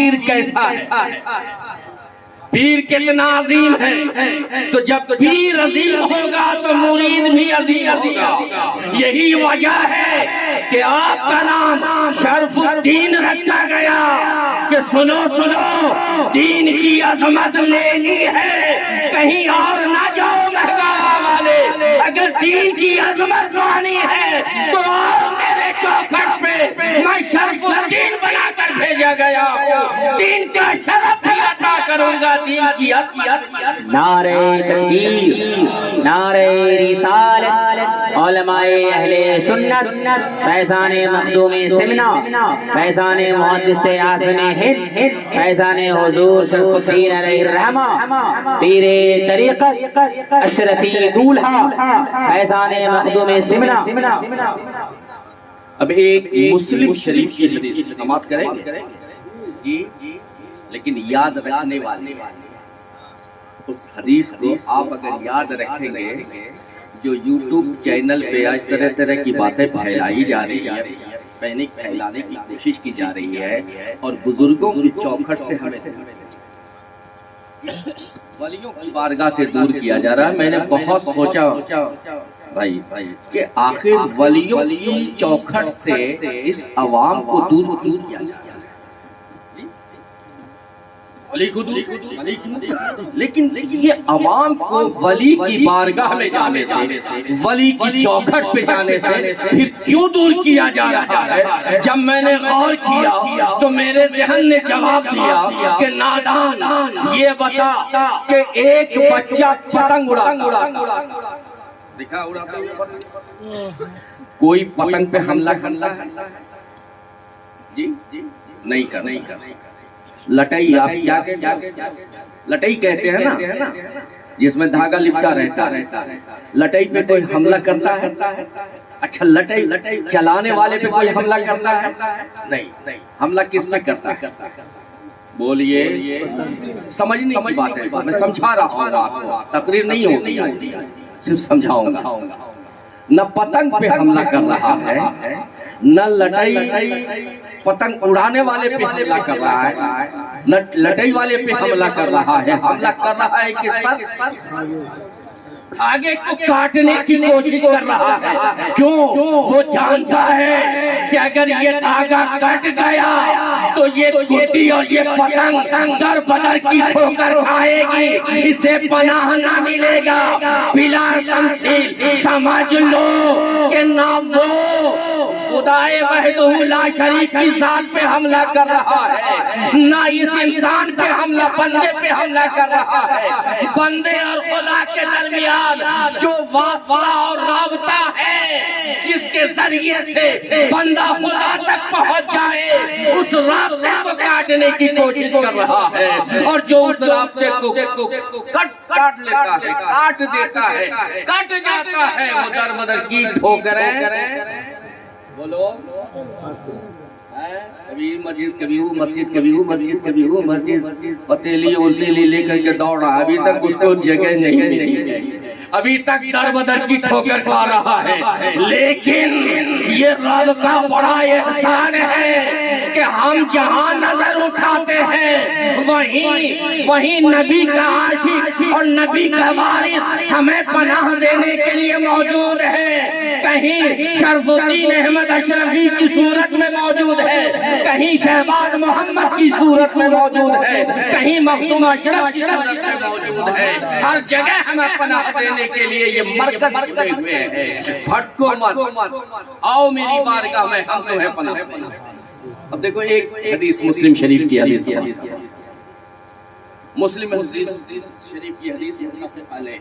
پیر کیسا ہے، پیر کتنا عظیم ہے. تو جب پیر عظیم ہوگا تو مرید بھی عظیم ہوگا. یہی وجہ ہے کہ آپ کا نام شرف الدین رکھا گیا کہ سنو دین کی عظمت لینی ہے کہیں اور نہ جاؤ مہنگا والے. اگر دین کی عظمت پانی ہے تو آؤ میرے چوکھٹ پہ، میں شرف الدین بنا کر بھیجا گیا ہوں. دین کا شرف بھی عطا کروں گا، دین کی عظمت. نعرہ تکبیر، نعرہ رسالت، علماء اہل سنت، فیضان مخدوم سمنا، فیضان محدث اعظم ہند، فیضان حضور شرف الدین علیہ الرحمہ، پیر طریقت اشرفی دولہا، فیضان مخدوم سمنا. اب ایک مسلم شریف کی حدیث سماعت کریں گے جی، لیکن یاد رکھنے والے اس حدیث کو آپ اگر یاد رکھیں گے، جو یوٹیوب چینل پہ آج طرح کی باتیں پھیلائی جا رہی ہے، پینک پھیلانے کی کوشش کی جا رہی ہے اور بزرگوں کی چوکھٹ سے ہمیں ولیوں کی بارگاہ سے دور کیا جا رہا ہے. میں نے بہت سوچا بھائی کہ آخر ولیوں کی چوکھٹ سے اس عوام کو دور کیوں کیا جا رہا ہے. لیکن یہ عوام کو ولی کی بارگاہ میں جانے سے، ولی کی چوکھٹ پہ جانے سے پھر کیوں دور کیا جا رہا ہے؟ جب میں نے غور کیا تو میرے ذہن نے جواب دیا کہ نادان یہ بتا کہ ایک بچہ پتنگ اڑاتا، دیکھا اڑاتا کوئی پتنگ پہ حملہ کرتا ہے جی؟ نہیں کر. لٹائی آپ کیا کہتے ہیں؟ لٹائی کہتے ہیں نا جس میں دھاگا لپٹا رہتا ہے. لٹائی پہ کوئی حملہ کرتا ہے؟ اچھا لٹائی چلانے والے پہ کوئی حملہ کرتا ہے؟ نہیں. حملہ کس میں کرتا ہے؟ بولیے. سمجھنے کی بات ہے، میں سمجھا رہا ہوں آپ کو، تقریر نہیں ہوگی، صرف سمجھاؤں گا. نہ پتنگ پہ حملہ کر رہا ہے، نہ لٹائی پتنگ اڑانے والے پہ حملہ کر رہا ہے، نہ لٹائی والے پہ حملہ کر رہا ہے. حملہ کر رہا ہے کس پر؟ آگے کو کاٹنے کی کوشش کر رہا ہے. کیوں؟ وہ جانتا ہے کہ اگر یہ دھاگا کٹ گیا تو یہ گڈی اور یہ پتنگ در بدر کی ٹھوکر کھائے گی، اسے پناہ نہ ملے گا. بلا تمثیل سمجھ لو کہ نہ وہ خدائے وحدہ لا شریک کی ذات پہ حملہ کر رہا ہے، نہ اس انسان پہ حملہ، بندے پہ حملہ کر رہا ہے. بندے اور خدا کے درمیان جو واسطہ اور رابطہ ہے، جس کے ذریعے سے بندہ خدا تک پہنچ جائے، اس رابطے کو کاٹنے کی کوشش کر رہا ہے. اور جو اس رابطے کو کاٹ لیتا ہے، کاٹ دیتا ہے، کٹ جاتا ہے، وہ در بدر کی ٹھوکریں. بولو کبھی مسجد، کبھی وہ مسجد، کبھی وہ مسجد، کبھی وہ مسجد، پتیلی اولتیلی لے کر کے دوڑ رہا. ابھی تک اس کو جگہ نہیں ملی، ابھی تک در بدر کی ٹھوکر کھا رہا ہے. لیکن یہ رب کا بڑا احسان ہے کہ ہم جہاں نظر اٹھاتے ہیں وہیں نبی کا عاشق اور نبی کا وارث ہمیں پناہ دینے کے لیے موجود ہے. کہیں شرف الدین احمد اشرفی کی صورت میں موجود ہے، کہیں شہباز محمد کی صورت میں موجود ہے، کہیں مخدوم اشرف کی صورت میں موجود ہے. ہر جگہ ہمیں پناہ دینے کے لیے یہ مرکز کھلے ہوئے ہیں. بھٹکو مت، آؤ میری بارگاہ میں، ہم تمہیں پناہ. اب دیکھو ایک حدیث مسلم شریف کی حدیث، مسلم حدیث شریف کی حدیث متفق علیہ.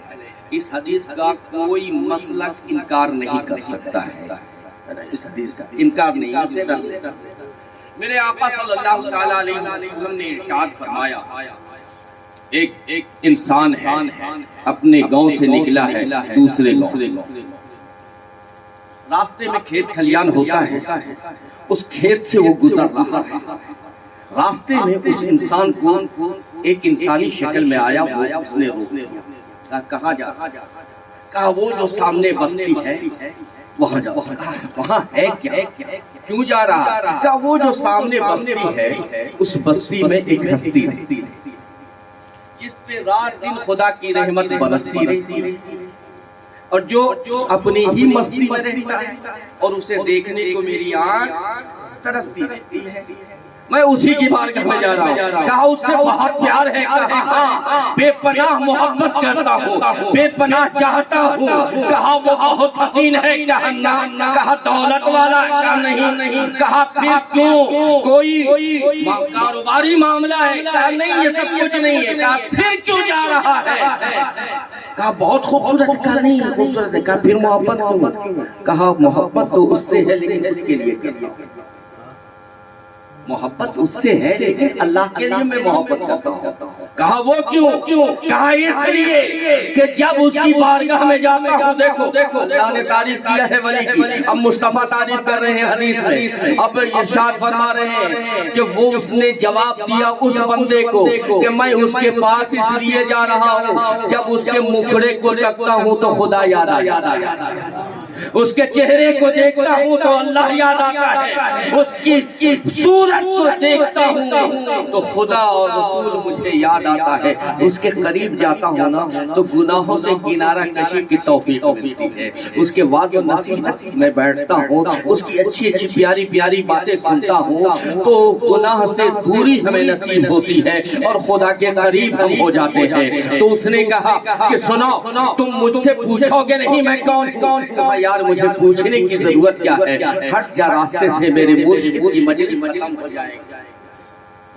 اس حدیث کا کوئی مسلک انکار نہیں کر سکتا ہے، اس حدیث کا انکار نہیں. میرے آقا صلی اللہ تعالیٰ علیہ وسلم نے ارشاد فرمایا، ایک انسان ہے، اپنے گاؤں سے نکلا ہے دوسرے گاؤں. راستے میں کھیت کھلیان ہوتا ہے، اس کھیت سے وہ گزر رہا ہے. راستے میں اس انسان کو ایک انسانی شکل میں آیا، وہ اس نے روک لیا. کہاں جا؟ کہا وہ جو سامنے بستی ہے وہاں جا. وہاں ہے کیا؟ کیوں جا رہا؟ کہا وہ جو سامنے بستی ہے اس بستی میں ایک ہستی ہے جس پہ رات دن خدا کی رحمت برستی رہتی ہے، اور جو اپنی ہی مستی میں رہتا ہے اور اسے دیکھنے کو میری آنکھ ترستی رہتی ہے۔ میں اسی کی بارگاہ میں جا رہا ہوں۔ کہا اس سے بہت پیار ہے، کہا ہاں بے پناہ محبت کرتا ہوں، بے پناہ چاہتا ہوں۔ کہا وہ بہت حسین ہے، کہا نہ۔ کہا دولت والا، کہا نہیں۔ کہا پھر کیوں؟ کوئی کاروباری معاملہ ہے، کہا نہیں یہ سب کچھ نہیں ہے۔ کہا پھر کیوں جا رہا ہے؟ کہا بہت خوبصورت ہے، کہا نہیں خوبصورت ہے۔ کہا پھر محبت کیوں؟ کہا محبت تو اس سے ہے لیکن اس کے لیے کرتا ہوں، محبت اس سے ہے لیکن اللہ کے لیے میں محبت کرتا ہوں۔ کہا وہ کیوں؟ کہا اس لیے کہ جب اس کی بارگاہ میں جاتا ہوں، دیکھو اللہ نے تعریف کیا ہے ولی کی، اب مصطفیٰ تعریف کر رہے ہیں حدیث میں، اب ارشاد فرما رہے ہیں کہ وہ اس نے جواب دیا اس بندے کو کہ میں اس کے پاس اس لیے جا رہا ہوں، جب اس کے مکھڑے کو تکتا ہوں تو خدا یاد آتا ہے، اس کے چہرے کو دیکھتا ہوں تو اللہ یاد آتا ہے، اس کی صورت کو دیکھتا ہوں تو خدا اور رسول مجھے یاد آتا ہے، اس کے قریب جاتا ہوں نا تو گناہوں سے کنارہ کشی کی توفیق ملتی ہے، اس کے وعظ و نصیحت میں بیٹھتا ہوں، اس کی اچھی پیاری پیاری باتیں سنتا ہوں تو گناہ سے دوری ہمیں نصیب ہوتی ہے اور خدا کے قریب ہم ہو جاتے ہیں۔ تو اس نے کہا کہ سنو تم مجھ سے پوچھو گے نہیں میں کون؟ کہا یار مجھے پوچھنے کی ضرورت کیا ہے، ہٹ جا راستے سے، میرے مرشد کی مجلس ختم ہو جائے گی۔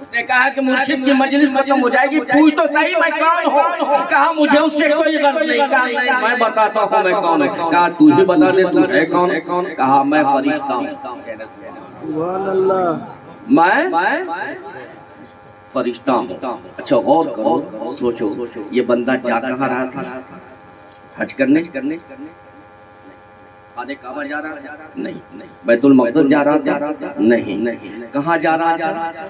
اس نے کہا کہ مرشد کی مجلس ختم ہو جائے گی، پوچھ تو صحیح میں کون ہوں؟ کہا مجھے اس سے کوئی غرض نہیں۔ کہا نہیں میں بتاتا ہوں میں کون ہوں۔ کہا تو ہی بتا دے تو ہے کون؟ کہا میں فرشتہ ہوں۔ سبحان اللہ، میں فرشتہ ہوں۔ اچھا غور کرو، سوچو یہ بندہ جا کہاں رہا تھا؟ حج کرنے؟ خانہ کعبہ جا رہا تھا؟ نہیں۔ بیت المقدس جا رہا تھا؟ نہیں۔ کہاں جا رہا تھا؟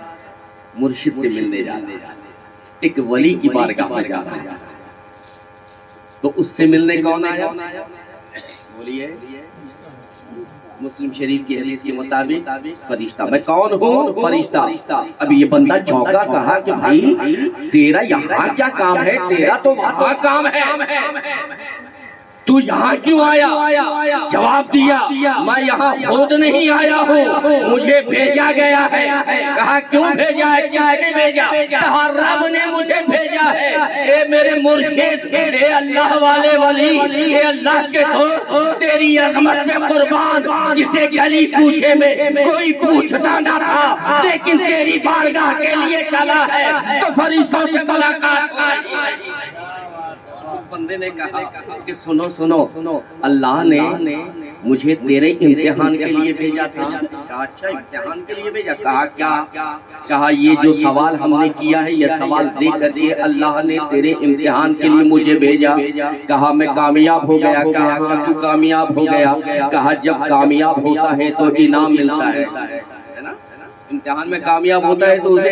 مرشد سے ملنے جا رہا تھا، ایک ولی کی بارگاہ میں جا رہا تھا۔ تو اس سے ملنے کون آیا؟ بولیے، مسلم شریف کی حدیث کے مطابق فرشتہ۔ میں کون ہوں؟ فرشتہ۔ اب یہ بندہ چونکا، کہا کہ بھائی تیرا یہاں کیا کام ہے؟ تیرا تو وہاں کام ہے، تو یہاں کیوں آیا؟ جواب دیا میں یہاں خود نہیں آیا ہوں، مجھے بھیجا گیا ہے۔ کہا کیوں بھیجا ہے؟ کیا بھیجا؟ کہا رب نے مجھے بھیجا ہے، اے میرے مرشد، اے اللہ والے ولی، اے اللہ کے دوست، تیری عظمت میں قربان، جسے گلی کوچے میں کوئی پوچھتا نہ تھا لیکن تیری بارگاہ کے لیے چلا ہے، تو فرشتوں سے ملاقات کی۔ اس بندے نے کہا کہ سنو اللہ نے مجھے تیرے امتحان کے لیے بھیجا تھا۔ کہا اچھا امتحان کے لیے بھیجا؟ کہا کیا؟ کہا یہ جو سوال ہم نے کیا ہے یہ سوال دے کر کے اللہ نے تیرے امتحان کے لیے مجھے بھیجا۔ کہا میں کامیاب ہو گیا۔ کہا تو کامیاب ہو گیا؟ کہا جب کامیاب ہوتا ہے تو انعام ملتا ہے، امتحان میں کامیاب ہوتا ہے تو اسے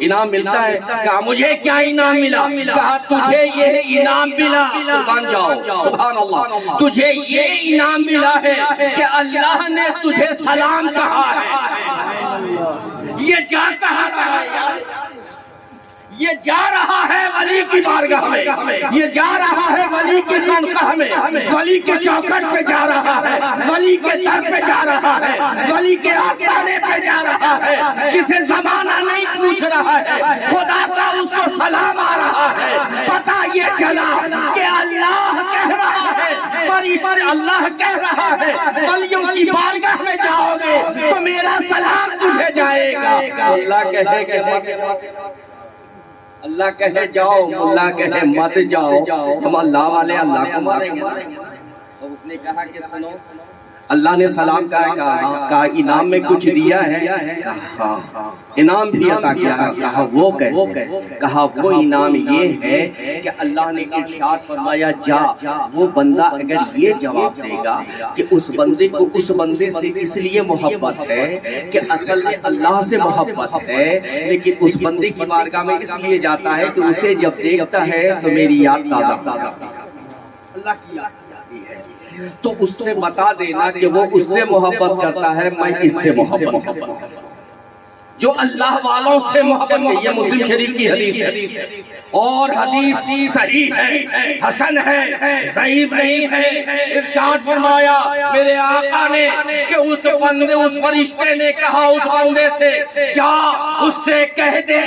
انعام ملتا ہے۔ کہا مجھے کیا انعام ملا؟ کہا تجھے یہ انعام ملا، قربان جاؤ سبحان اللہ، تجھے یہ انعام ملا ہے کہ اللہ نے تجھے سلام کہا ہے۔ یہ جا کہا ہے، یہ جا رہا ہے ولی کی بارگاہ میں، یہ جا رہا ہے ولی کی خانقاہ میں، ولی کے چوکھٹ پہ جا رہا ہے، ولی کے در پہ جا رہا ہے، ولی کے آستانے پہ جا رہا ہے، جسے زمانہ نہیں پوچھ رہا ہے، خدا کا اس کو سلام آ رہا ہے۔ پتہ یہ چلا کہ اللہ کہہ رہا ہے، فرشتے اللہ کہہ رہا ہے ولیوں کی بارگاہ میں جاؤ گے تو میرا سلام تجھے جائے گا۔ اللہ کہے کہ اللہ کہے جاؤ، اللہ کہے مت جاؤ، ہم اللہ والے اللہ کو ماریں گے۔ اور اس نے کہا کہ سنو اللہ نے سلام کہا انعام میں کچھ دیا ہے؟ کہا انعام بھی عطا کیا۔ کہا وہ کیسے؟ کہا وہ انعام یہ ہے کہ اللہ نے ارشاد فرمایا جا، وہ بندہ اگر یہ جواب دے گا کہ اس بندے کو اس بندے سے اس لیے محبت ہے کہ اصل میں اللہ سے محبت ہے، لیکن اس بندے کی بارگاہ میں اس لیے جاتا ہے کہ اسے جب دیکھتا ہے تو میری یاد تازہ اللہ کی یاد آتی ہے۔ تو اس سے بتا دینا کہ وہ اس سے محبت کرتا ہے، میں اس سے محبت کرتا ہوں۔ جو اللہ والوں سے محبت ہے، یہ مسلم شریف کی حدیث ہے، اور حدیث صحیح ہے، حسن ہے، ضعیف نہیں ہے۔ ارشاد فرمایا میرے آقا نے کہ اس بندے، اس فرشتے نے کہا اس بندے سے، جا اس سے کہہ دے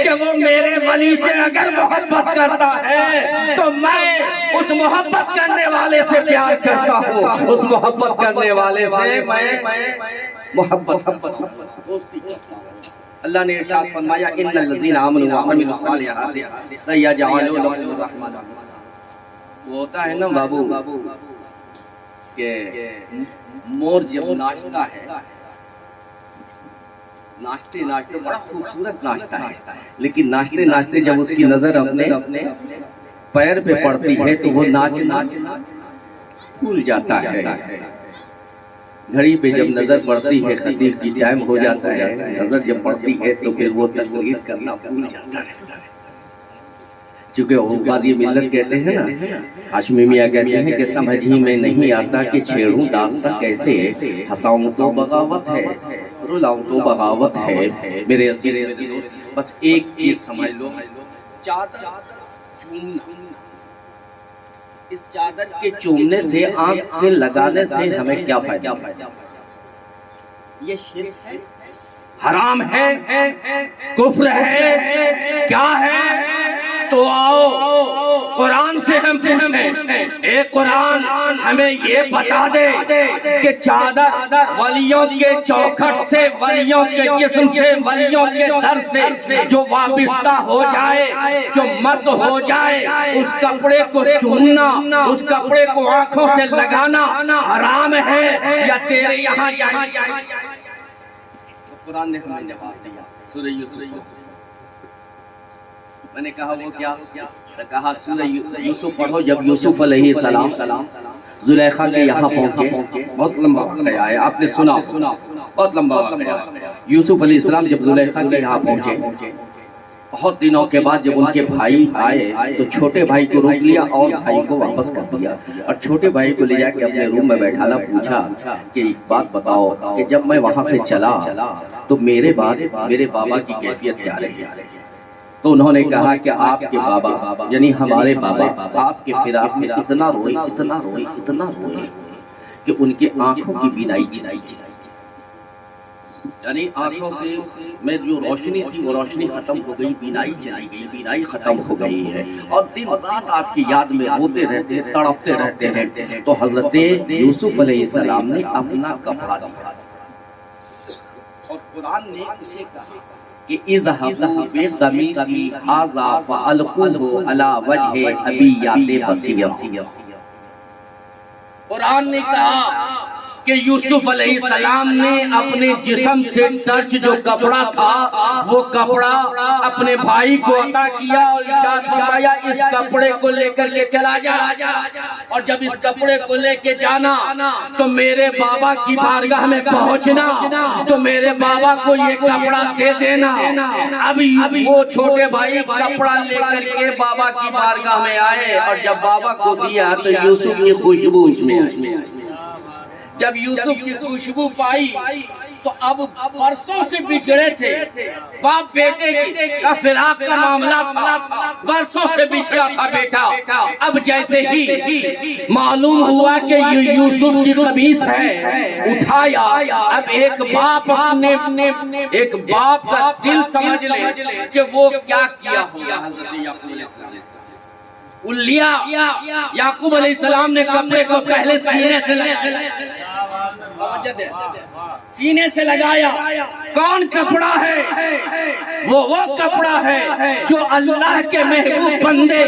کہ وہ میرے ولی سے اگر محبت کرتا ہے تو میں اس محبت کرنے والے سے پیار کرتا ہوں، اس محبت کرنے والے سے میں محبت دوستی کرتا ہوں۔ اللہ نے ارشاد فرمایا ان الذین آمنوا وعملوا الصالحات سیجعل لهم الرحمن۔ وہ ہوتا ہے نا بابو کہ مور جب ناچتا ہے، ناچتے ناچتے بڑا خوبصورت ناچتا ہے، لیکن ناچتے ناچتے جب اس کی نظر اپنے پیر پہ پڑتی ہے تو وہ ناچنا بھول جاتا ہے۔ گھڑی پہ جب نظر پڑتی ہے خطیب کی ٹائم ہو جاتا ہے، نظر جب پڑتی ہے تو پھر وہ تقریر کرنا بھول جاتا ہے۔ چونکہ غازی ملت کہتے ہیں نا، ہاشمی میاں کہتے ہیں کہ سمجھ ہی میں نہیں آتا کہ چھیڑوں داستہ کیسے، ہنساؤں تو بغاوت ہے، رلاؤں تو بغاوت ہے۔ میرے عزیز دوست، بس ایک چیز سمجھ لو، چادر چومنا، اس چادر کے چومنے سے، آنکھ سے لگانے سے ہمیں کیا فائدہ؟ یہ شرک ہے، حرام ہے، کفر ہے، کیا ہے؟ تو آؤ قرآن سے ہم پوچھیں، اے قرآن ہمیں یہ بتا دے کہ چادر ولیوں کے چوکھٹ سے، ولیوں کے جسم سے، ولیوں کے در سے جو وابستہ ہو جائے، جو مس ہو جائے، اس کپڑے کو چومنا، اس کپڑے کو آنکھوں سے لگانا حرام ہے یا تیرے یہاں جائے؟ قرآن نے ہمیں جواب دیا، سورہ یوسف۔ میں نے کہا وہ کیا؟ کہا سورہ یوسف پڑھو۔ جب یوسف علیہ السلام زلیخا کے یہاں پہنچے، بہت لمبا واقعہ ہے، آپ نے سنا، بہت لمبا واقعہ ہے۔ یوسف علیہ السلام جب زلیخا کے یہاں پہنچے، بہت دنوں کے بعد جب ان کے بھائی آئے تو چھوٹے بھائی کو روک لیا اور بھائی کو واپس کر دیا، اور چھوٹے بھائی کو لے جا کے اپنے روم میں بیٹھانا، پوچھا کہ ایک بات بتاؤ کہ جب میں وہاں سے چلا تو میرے بابا کی کیفیت کیا رہی؟ تو انہوں نے کہا کہ آپ کے بابا یعنی ہمارے بابا آپ کے فراق میں اتنا روئے کہ ان کی آنکھوں کی بینائی چلائی، یعنی آنکھوں سے میں جو روشنی تھی وہ روشنی ختم ہو گئی، بینائی چلائی گئی، بینائی ختم ہو گئی ہے، اور دن رات آپ کی یاد میں روتے رہتے ہیں، تڑپتے رہتے ہیں۔ تو حضرت یوسف علیہ السلام نے اپنا کپڑا دیا، اور قرآن نے اسے کہا کہ اذهبوا بقمیصی ھذا فالقوه علی وجہ ابیۃ بصیر۔ قرآن نے کہا کہ یوسف علیہ السلام نے اپنے جسم سے ٹچ جو کپڑا تھا وہ کپڑا اپنے بھائی کو عطا کیا، اور ارشاد فرمایا اس کپڑے کو لے کر کے چلا جا، اور جب اس کپڑے کو لے کے جانا تو میرے بابا کی بارگاہ میں پہنچنا تو میرے بابا کو یہ کپڑا دے دینا۔ اب وہ چھوٹے بھائی کپڑا لے کر کے بابا کی بارگاہ میں آئے، اور جب بابا کو دیا تو یوسف کی خوشبو اس میں آئی۔ جب یوسف کی خوشبو پائی تو اب برسوں سے بچھڑے تھے، باپ بیٹے کا فراق کا معاملہ تھا، برسوں سے بچھڑا تھا بیٹا۔ اب جیسے ہی معلوم ہوا کہ یہ یوسف کی قمیص ہے، اٹھایا، اب ایک باپ کا دل سمجھ لے کہ وہ کیا کیا ہوگا۔ حضرت یعقوب علیہ السلام یعقوب علیہ السلام نے کپڑے کو پہلے سینے سے لگایا۔ کون کپڑا ہے؟ وہ کپڑا ہے جو اللہ کے محبوب بندے،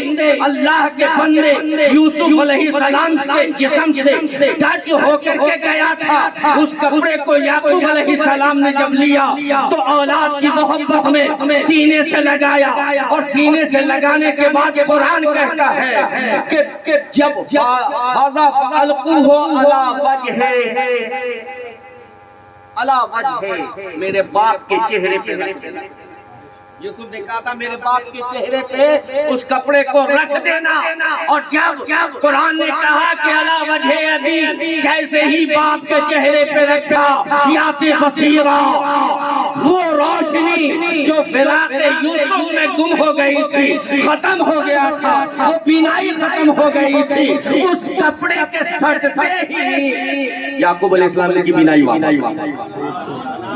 اللہ کے بندے یوسف علیہ السلام کے جسم سے ٹچ ہو کر کے گیا تھا۔ اس کپڑے کو یعقوب علیہ السلام نے جب لیا تو اولاد کی محبت میں سینے سے لگایا، اور سینے سے لگانے کے بعد قرآن کہتا ہے کہ جب ھذا فالقوه علی وجہ میرے باپ کے چہرے پہ رکھ دینا۔ یوسف نے کہا تھا میرے باپ کے چہرے پہ اس کپڑے کو رکھ دینا، اور جب قرآن نے کہا کہ علی وجہ ابی، جیسے ہی باپ کے چہرے پہ رکھا، یاتی بصیرہ، وہ روشنی جو فراق یوسف میں گم ہو گئی تھی ختم ہو گیا تھا، وہ بینائی ختم ہو گئی تھی، اس کپڑے کے سٹتے ہی یعقوب علیہ السلام کی بینائی واپس۔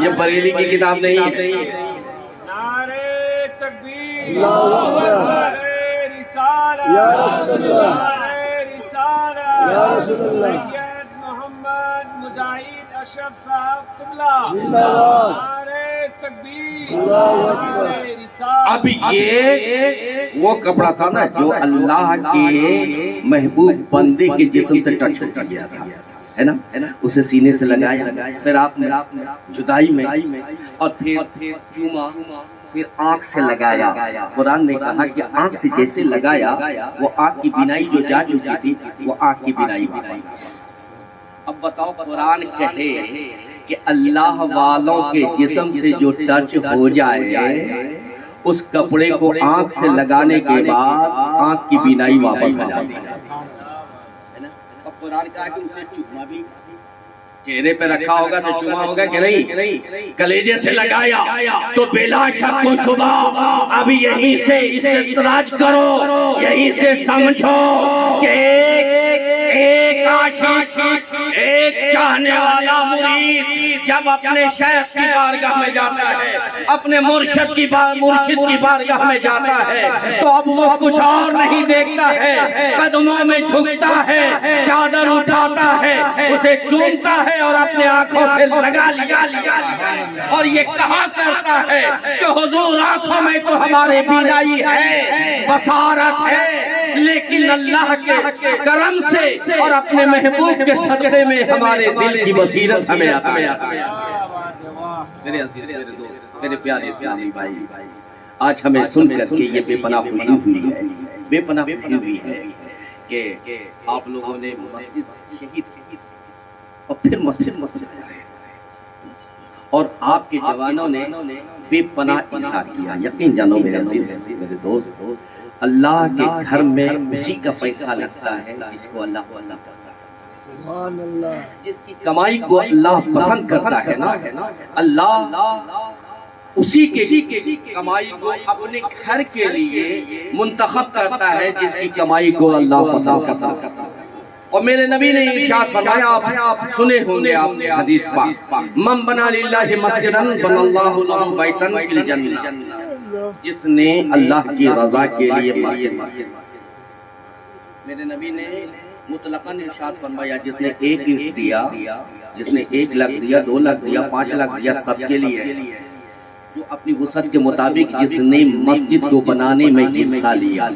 یہ بریلی کی کتاب نہیں ہے۔ نعرہ تکبیر، اللہ اکبر، نعرہ رسالہ، یا رسول اللہ، نعرہ رسالہ، یا رسول اللہ، سید محمد مجاہد اشرف صاحب قبلہ، زندہ باد، نعرہ تکبیر، اللہ اکبر۔ نعرہ رسالہ۔ اب یہ وہ کپڑا تھا نا جو اللہ کے محبوب بندے کے جسم سے ٹچ ہو گیا تھا، ہے نا، اسے سینے سے لگایا، پھر آپ نے جدائی میں، اور پھر چوما، پھر آنکھ سے لگایا۔ قرآن نے کہا کہ آنکھ سے جیسے لگایا وہ آنکھ کی بینائی جو جا چکی تھی وہ آنکھ کی بینائی واپس۔ اب بتاؤ قرآن کہے کہ اللہ والوں کے جسم سے جو ٹچ ہو جائے اس کپڑے کو آنکھ سے لگانے کے بعد آنکھ کی بینائی واپس آ جاتی ہے۔ اب قرآن کہا کہ اسے چوما بھی، چہرے پہ رکھا ہوگا تو چوما ہوگا کہ نہیں، کلیجے سے لگایا تو بلا شک و شبہ اب یہیں سے استدراج کرو، یہیں سے سمجھو کہ ایک عاشق، ایک چاہنے والا مرید جب اپنے شیخ کی بارگاہ میں جاتا ہے، اپنے مرشد کی بارگاہ میں جاتا ہے، تو اب وہ کچھ اور نہیں دیکھتا ہے، قدموں میں جھکتا ہے، چادر اٹھاتا ہے، اسے چومتا ہے اور اپنے آنکھوں سے لگا لیا، اور یہ کہا کرتا ہے کہ حضور آنکھوں میں تو ہمارے بینائی ہے، بصارت ہے، لیکن اللہ کے کرم سے اور اپنے محبوب کے صدقے میں ہمارے دل کی بصیرت ہمیں عطا ہے۔ میرے عزیز، میرے دوست، میرے پیارے اسلامی بھائی، آج ہمیں سن کر کے یہ بے پناہ خوشی ہوئی ہے، بے پناہ خوشی ہوئی ہے کہ آپ لوگوں نے مسجد شہید کی اور پھر مسجد ہے، اور آپ کے جوانوں نے بے پناہ ایثار کیا۔ یقین جانو میرے عزیز، میرے دوست، اللہ کے گھر میں اسی کا پیسہ لگتا ہے جس کو اللہ پسند کرتا ہے، سبحان اللہ، جس کی کمائی کو اللہ پسند کرتا ہے نا، اللہ اسی کے کمائی کو اپنے گھر کے لیے منتخب کرتا ہے جس کی کمائی کو اللہ پسند کرتا ہے۔ اور میرے نبی نے ارشاد فرمایا، آپ سنے ہوں گے آپ نے حدیث پاک، من بنا للہ مسجدا بنى اللہ لہ بیتا فی الجنہ، جس نے اللہ کی رضا کے لیے مسجد، میرے نبی نے مطلقاً ارشاد فرمایا جس نے ایک دیا، جس نے 1 لاکھ دیا، 2 لاکھ دیا، 5 لاکھ دیا، سب کے لیے، جو اپنی وسعت کے مطابق جس نے مسجد کو بنانے میں حصہ لیا،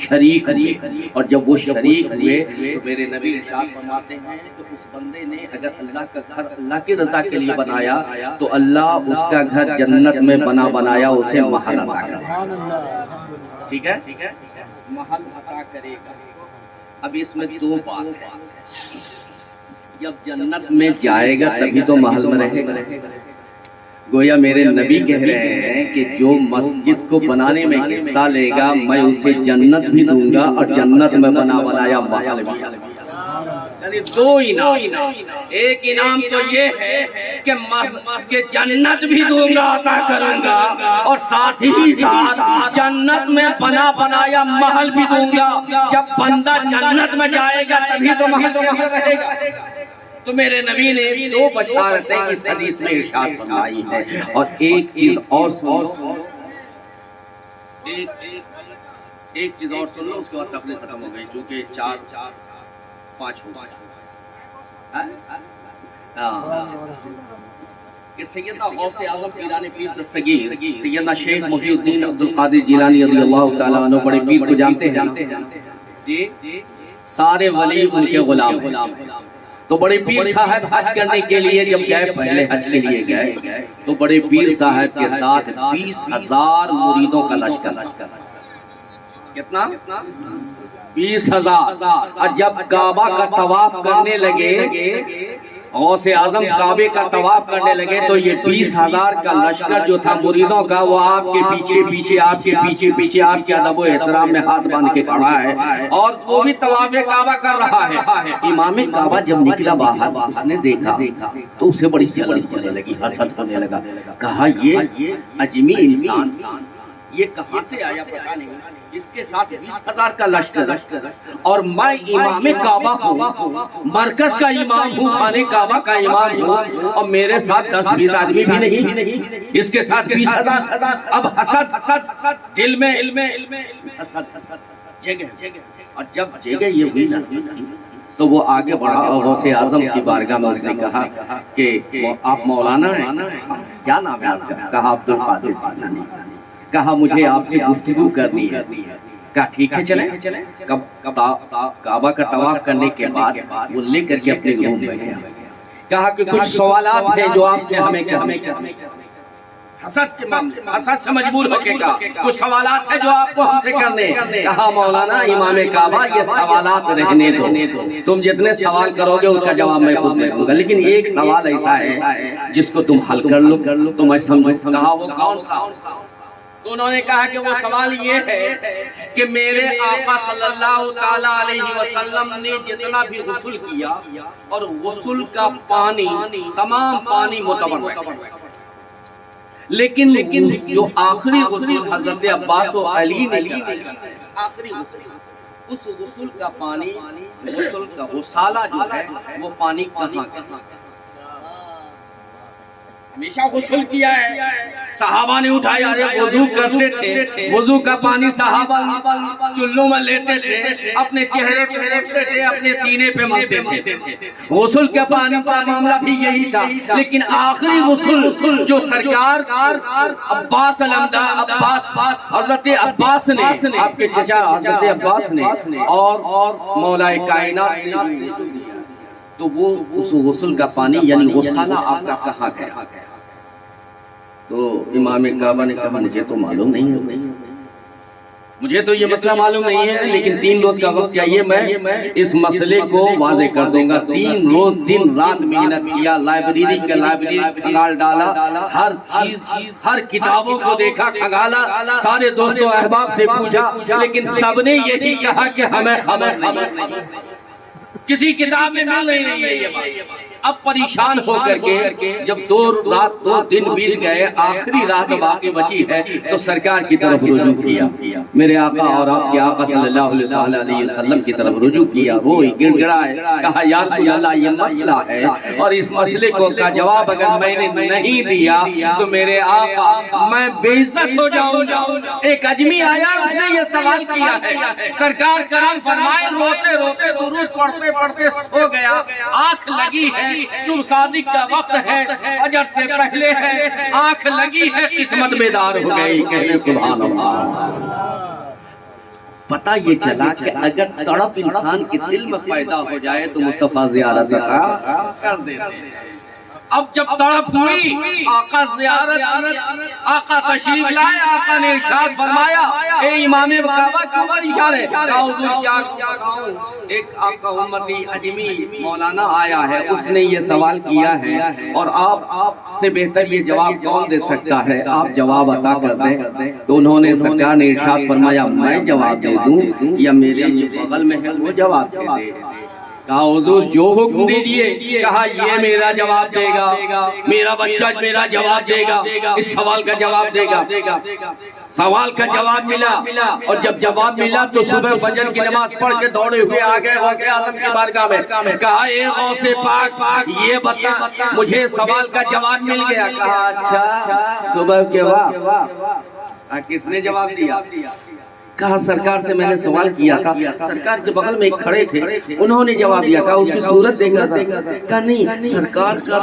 شریک ہوئے، اور جب وہ شریک ہوئے تو میرے نبی ارشاد فرماتے ہیں کہ اس بندے نے اگر اللہ کا گھر اللہ کی رضا کے لیے بنایا تو اللہ اس کا گھر جنت میں بنایا اسے محل عطا کرے گا۔ ٹھیک ہے، محل عطا کرے گا۔ اب اس میں 2 بات ہے، جب جنت میں جائے گا تبھی تو محل میں رہے گا۔ گویا میرے نبی کہہ رہے ہیں کہ جو مسجد کو بنانے میں حصہ لے گا میں اسے جنت بھی دوں گا اور جنت میں بنایا محل بھی۔ یعنی 2 انعام، ایک انعام تو یہ ہے کہ جنت بھی دوں گا، عطا کروں گا، اور ساتھ ہی ساتھ جنت میں بنایا محل بھی دوں گا۔ جب بندہ جنت میں جائے گا تبھی تو محل رہے گا۔ تو میرے نبی نے 2 بشارتیں اس حدیث میں ارشاد فرمائی ہے، اور ایک چیز اور سنو، ایک چیز اور سن لو، اس کے بعد تقریر ختم ہو گئی چونکہ 4-5 ہو گئے۔ کہ سیدنا غوث اعظم پیران پیر دستگیر سیدنا شیخ محی الدین عبدالقادر جیلانی رضی اللہ تعالیٰ عنہ بڑے پیر کو جانتے ہیں جی، سارے ولی ان کے غلام ہیں۔ تو بڑے پیر صاحب حج کرنے کے لیے جب گئے، پہلے حج کے لیے گئے تو بڑے پیر صاحب کے ساتھ 20,000 مریدوں کا لشکر۔ کتنا؟ 20,000۔ اور جب کعبہ کا طواف کرنے لگے غوث اعظم کعبے کا طواف کرنے لگے تو یہ 20,000 کا لشکر جو تھا مریدوں کا وہ آپ کے پیچھے پیچھے آپ کے پیچھے پیچھے آپ کے ادب و احترام میں ہاتھ باندھ کے کھڑا ہے اور وہ بھی طواف کعبہ کر رہا ہے۔ امام کعبہ جب نکلا باہر اس نے دیکھا تو اسے بڑی جلن ہونے لگی، حسد ہونے لگا، کہا یہ اجمی انسان یہ کہاں سے آیا پتہ نہیں، اس کے ساتھ 20,000 کا لشکر اور میں امام کعبہ ہوں، مرکز کا امام ہوں، خانہ کعبہ کا امام ہوں اور میرے ساتھ 10-20 آدمی بھی نہیں، اس کے ساتھ 20,000۔ اب حسد دل میں حسد جگہ، اور جب جگہ یہ ہوئی نا تو وہ آگے بڑھا اور غوث اعظم کی بارگاہ میں اس نے کہا کہ آپ مولانا ہیں؟ کیا نام ہے آپ کا؟ کہا عبد القادر جیلانی۔ کہا مجھے آپ سے گفتگو کرنی ہے۔ کہا ٹھیک ہے چلیں۔ کعبہ کا طواف کرنے کے بعد وہ لے کر کے اپنے روم میں گیا، کہا کہ کچھ سوالات ہیں جو آپ سے ہمیں کرنے حسد کے معاملے، حسد سے مجبور ہو کے کہا کچھ سوالات ہیں جو آپ کو ہم سے کرنے۔ کہا مولانا امام کعبہ یہ سوالات رہنے دو، تم جتنے سوال کرو گے اس کا جواب میں خود دے دوں گا، لیکن ایک سوال ایسا ہے جس کو تم حل کر لو تو میں سمجھو۔ کہا وہ کون سا؟ تو انہوں نے کہا کہ وہ سوال یہ ہے کہ میرے آقا صلی اللہ تعالی علیہ وسلم نے جتنا بھی غسل کیا اور غسل کا پانی تمام پانی متبر، لیکن جو آخری غسل حضرت عباس و علی نے کیا، آخری غسل، اس غسل کا پانی، غسل کا غسالہ جو ہے وہ پانی کہاں کہاں؟ ہمیشہ غسل کیا ہے، صحابہ نے اٹھایا، وضو کرتے تھے، وضو کا پانی صحابہ چلوں میں لیتے تھے، اپنے چہرے پہ رکھتے تھے، اپنے سینے پہ ملتے تھے۔ غسل کے پانی کا معاملہ بھی یہی تھا، لیکن آخری غسل جو سرکار عباس حضرت عباس نے، آپ کے چچا حضرت عباس نے اور مولا کائنات نے، تو وہ اس غسل کا پانی یعنی غسالہ آپ کا کہاں گیا؟ تو امام کعبہ نے کہا مجھے تو معلوم نہیں ہے، مجھے تو یہ مسئلہ معلوم نہیں ہے، لیکن 3 روز کا وقت چاہیے، میں اس مسئلے کو واضح کر دوں گا۔ 3 روز دن رات محنت کیا، لائبریری کھنگال ڈالا، ہر چیز، ہر کتابوں کو دیکھا، کھنگالا، سارے دوستوں احباب سے پوچھا، لیکن سب نے یہی کہا کہ ہمیں خبر نہیں، کسی کتاب میں مل نہیں ہے یہ بات۔ اب پریشان ہو کر کے جب 2 دن بیت گئے، آخری رات باقی بچی ہے تو سرکار کی طرف رجوع کیا، میرے آقا اور آپ کے آقا صلی اللہ علیہ وسلم کی طرف رجوع کیا، روئے، گڑ گڑائے، کہا یا رسول اللہ یہ مسئلہ ہے اور اس مسئلے کا جواب اگر میں نے نہیں دیا تو میرے آقا میں بے عزت ہو جاؤں گا۔ ایک اجمی آیا اس نے یہ سوال کیا ہے، سرکار کرم فرمائے، روتے روتے درود پڑھتے پڑھتے سو گیا، آنکھ لگی ہے، صبح صادق کا وقت ہے، فجر سے پہلے ہے، آنکھ لگی ہے، قسمت بیدار ہو گئی، کہنے سبحان اللہ۔ پتہ یہ چلا کہ اگر تڑپ انسان کے دل میں پیدا ہو جائے تو مصطفیٰ زیارت کر دیتے۔ اب جب تڑپ ہوئی، آقا زیارت، آقا تشریف لائے، آقا نے ارشاد فرمایا اے امام کعبہ کیوں پریشان ہے؟ کہا حضور کیا کہوں، ایک آپ کا امتی اجمی مولانا آیا ہے، اس نے یہ سوال کیا ہے اور آپ سے بہتر یہ جواب کون دے سکتا ہے، آپ جواب عطا کر دیں۔ تو انہوں نے سرکار نے ارشاد فرمایا میں جواب دے دوں یا میرے بغل میں ہے وہ جواب دے دے؟ کہا حضور جو حکم دیجئے۔ کہا یہ میرا جواب دے گا، میرا بچہ میرا جواب دے گا، اس سوال کا جواب دے گا۔ سوال کا جواب ملا اور جب جواب ملا تو صبح فجر کی نماز پڑھ کے دوڑے ہوئے آگئے غوث اعظم کی بارگاہ میں، کہا اے غوث پاک یہ بتا مجھے سوال کا جواب مل گیا۔ کہا اچھا صبح کے وقت کس نے جواب دیا؟ کہا سرکار سے میں نے سوال کیا تھا، سرکار کے بغل میں ایک کھڑے تھے، انہوں نے جواب دیا۔ کہا اس کی صورت دیکھا تھا؟ کہا نہیں، سرکار کا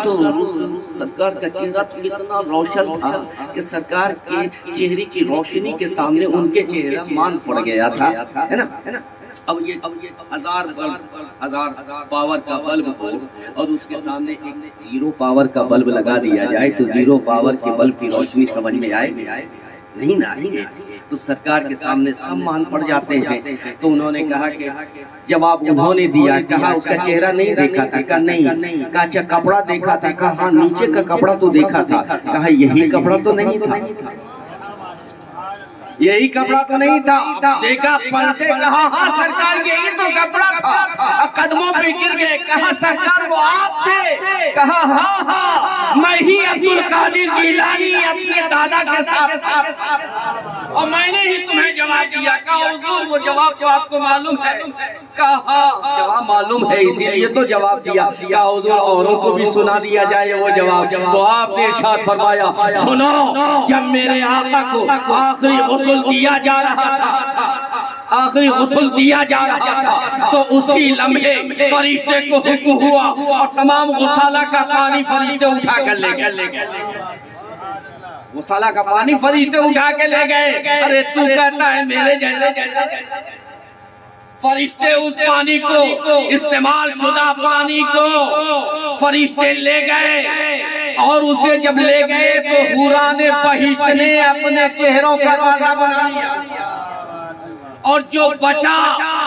چہرہ تو اتنا روشن تھا کہ سرکار کے چہرے کی روشنی کے سامنے ان کے چہرہ مان پڑ گیا تھا، ہے نا۔ اب یہ 1000 پاور کا بلب ہو اور اس کے سامنے ایک 0 پاور کا بلب لگا دیا جائے تو 0 پاور کے بلب کی روشنی سمجھ میں آئے نہیں نا آئیں گے تو سرکار کے سامنے سب مان پڑ جاتے ہیں. تو انہوں نے کہا کہ جواب انہوں نے دیا, کہا اس کا چہرہ نہیں دیکھا تھا, کہا نہیں, کہا اچھا کپڑا دیکھا تھا, کہا ہاں نیچے کا کپڑا تو دیکھا تھا, کہا یہی کپڑا تو نہیں تھا, یہی کپڑا تو نہیں تھا, دیکھا پلٹے, کہا ہاں سرکار یہی تو کپڑا تھا, قدموں پہ گر گئے, کہا سرکار وہ آپ تھے, کہا ہاں ہاں میں ہی عبد القادر جیلانی اپنے دادا کے ساتھ, اور میں نے ہی تمہیں جواب دیا. کہا حضور وہ جواب تو آپ کو معلوم ہے, کہا ہاں جواب معلوم ہے اسی لیے تو جواب دیا. کہا حضور اوروں کو بھی سنا دیا جائے وہ جواب. تو آپ نے ارشاد فرمایا سنو, جب میرے آقا کو آخری غسل دیا جا رہا تھا, آخری غسل دیا جا رہا تھا, تو اسی لمحے فرشتے کو حکم ہوا اور تمام غسالہ کا پانی فرشتے اٹھا کر لے گئے. غسالہ کا پانی فرشتے اٹھا کے لے گئے. ارے تو کہتا ہے میرے جیسے, فرشتے اس پانی کو, استعمال شدہ پانی کو فرشتے لے گئے, اور اسے جب لے گئے تو حوران بہشت نے اپنے چہروں کا وعدہ بنا لیا, اور جو بچا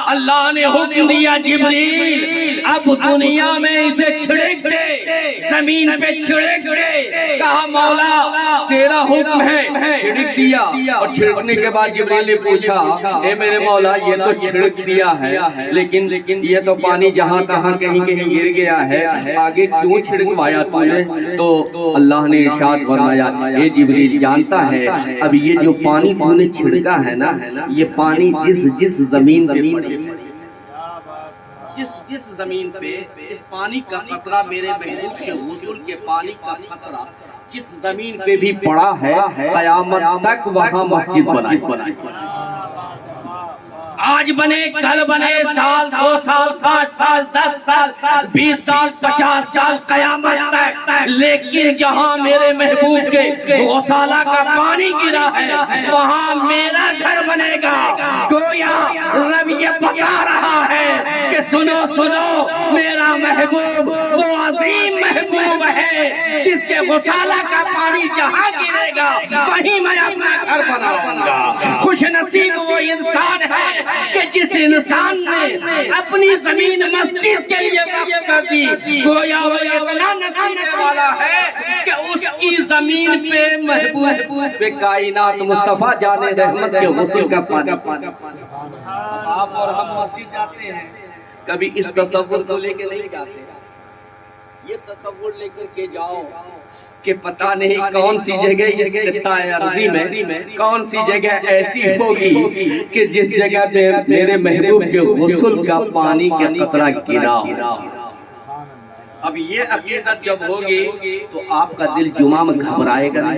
اللہ نے حکم دیا جبریل اب دنیا میں اسے چھڑک دے, زمین پہ چھڑک دے. کہا مولا تیرا حکم ہے, چھڑک دیا. اور چھڑکنے کے بعد جبریل نے پوچھا اے میرے مولا یہ تو چھڑک دیا ہے, لیکن یہ تو پانی جہاں تہاں کہیں کہیں گر گیا ہے, آگے کیوں چھڑکوایا تو نے؟ تو اللہ نے ارشاد فرمایا اے جبریل جانتا ہے اب یہ جو پانی تو نے چھڑکا ہے نا, یہ پانی جس زمین پہ جس زمین پہ اس پانی کا قطرہ میرے محبوب کے غسل کے پانی کا قطرہ جس زمین پہ بھی پڑا ہے قیامت تک وہاں مسجد بنائی. آج بنے, کل بنے, سال, 2 سال, 5 سال, 10 سال, 20 سال, 50 سال, قیامت تک, لیکن جہاں میرے محبوب کے غسالہ کا پانی گرا ہے وہاں میرا گھر بنے گا. گویا رب یہ بتا رہا ہے کہ سنو سنو, میرا محبوب وہ عظیم محبوب ہے جس کے غسالہ کا پانی جہاں گرے گا وہیں میں اپنا گھر بناؤں گا. خوش نصیب وہ انسان ہے کہ جس انسان نے اپنی زمین مسجد کے لیے وقف کر دی. گویا وہ اتنا نصیب والا ہے کہ اس کی زمین پہ محبوب پہ کائنات مصطفیٰ جان رحمت کے غسل کا پانی. آپ اور ہم مسجد جاتے ہیں, کبھی اس تصور کو لے کے نہیں جاتے. یہ تصور لے کر کے جاؤ کہ پتہ نہیں کون سی جگہ اس خطۂ ارضی میں کون سی جگہ ایسی ہوگی کہ جس جگہ پہ میرے محبوب کے غسل کا پانی کا قطرہ گرا ہو. اب یہ عقیدت جب ہوگی تو آپ کا دل جمعہ میں گھبرائے گا,